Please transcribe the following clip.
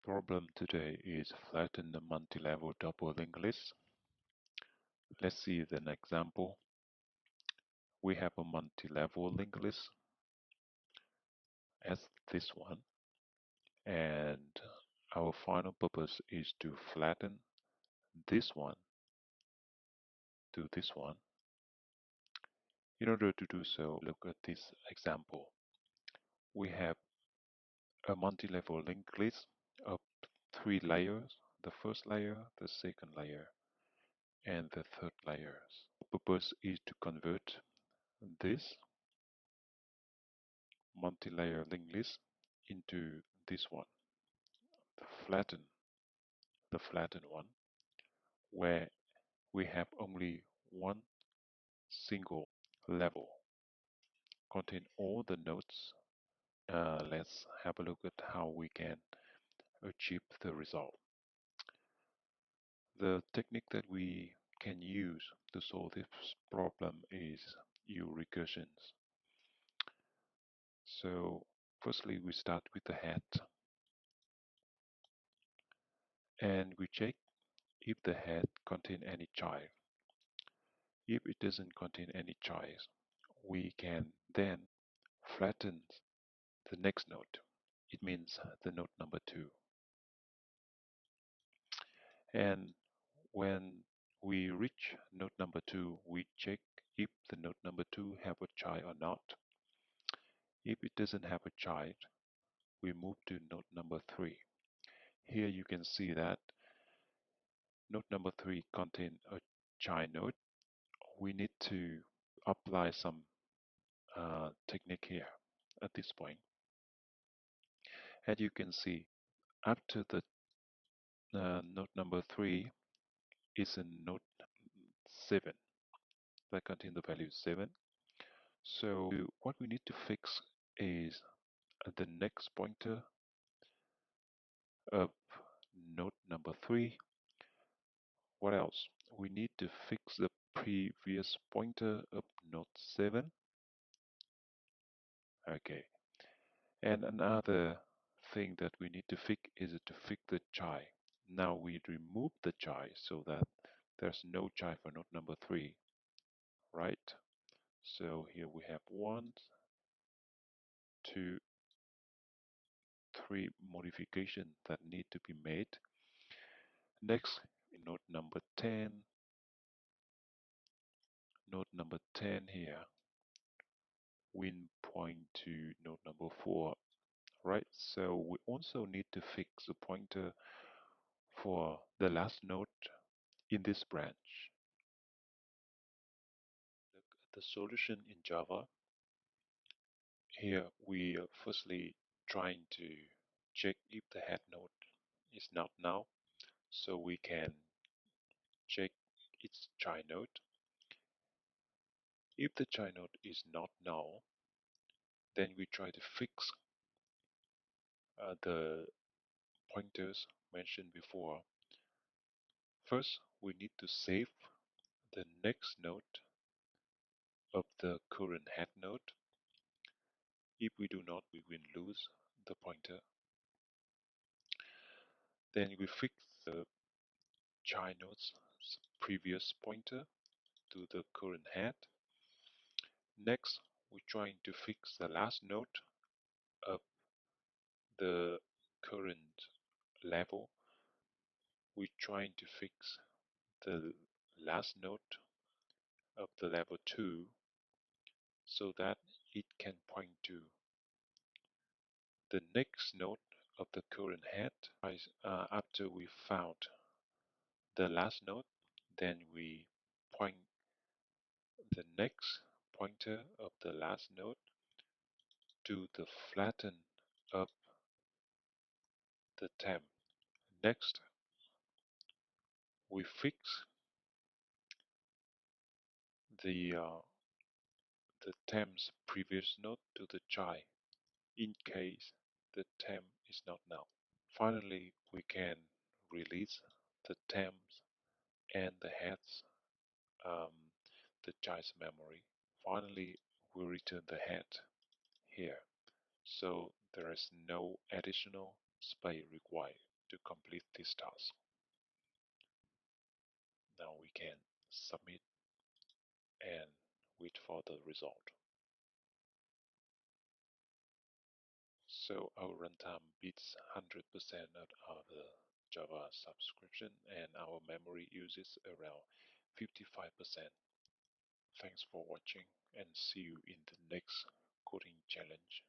problem today is flatten the multi-level double linked list. Let's see an example. We have a multi-level linked list as this one, and our final purpose is to flatten this one to this one. In order to do so, look at this example. We have a multi-level linked list of 3 layers: the first layer, the second layer, and the third layer. The purpose is to convert this multi-layer linked list into this one, the flattened one, where we have only one single level contain all the nodes. Let's have a look at how we can achieve the result. The technique that we can use to solve this problem is use recursions. So firstly, we start with the head, and we check if the head contains any child. If it doesn't contain any child, we can then flatten the next node. It means the node number 2. And when we reach node number 2, we check if the node number 2 have a child or not. If it doesn't have a child, we move to node number 3. Here you can see that node number 3 contains a child node. We need to apply some technique here at this point. As you can see, after the node number 3 is a node 7 that contains the value 7. So what we need to fix is the next pointer of node number 3. What else? We need to fix the previous pointer of node 7. Okay. And another thing that we need to fix is to fix the child. Now we remove the child so that there's no child for node number 3, right? So here we have 1, 2, 3 modifications that need to be made. Next, node number 10. Node number 10 here, we point to node number 4, right? So we also need to fix the pointer for the last node in this branch. The solution in Java. Here we are firstly trying to check if the head node is not null, so we can check its child node. If the child node is not null, then we try to fix the pointers mentioned before. First, we need to save the next node of the current head node. If we do not, we will lose the pointer. Then we fix the child node's previous pointer to the current head. Next, we're trying to fix the last node of the current level. We're trying to fix the last node of the level 2 so that it can point to the next node of the current head. After we found the last node, then we point the next pointer of the last node to the flatten of the temp. Next, we fix the temp's previous node to the child in case the temp is not null. Finally, we can release the temps and the heads, the child's memory. Finally, we return the head here, so there is no additional space required. to complete this task. Now we can submit and wait for the result. So our runtime beats 100% of the Java subscription, and our memory uses around 55%. Thanks for watching, and see you in the next coding challenge.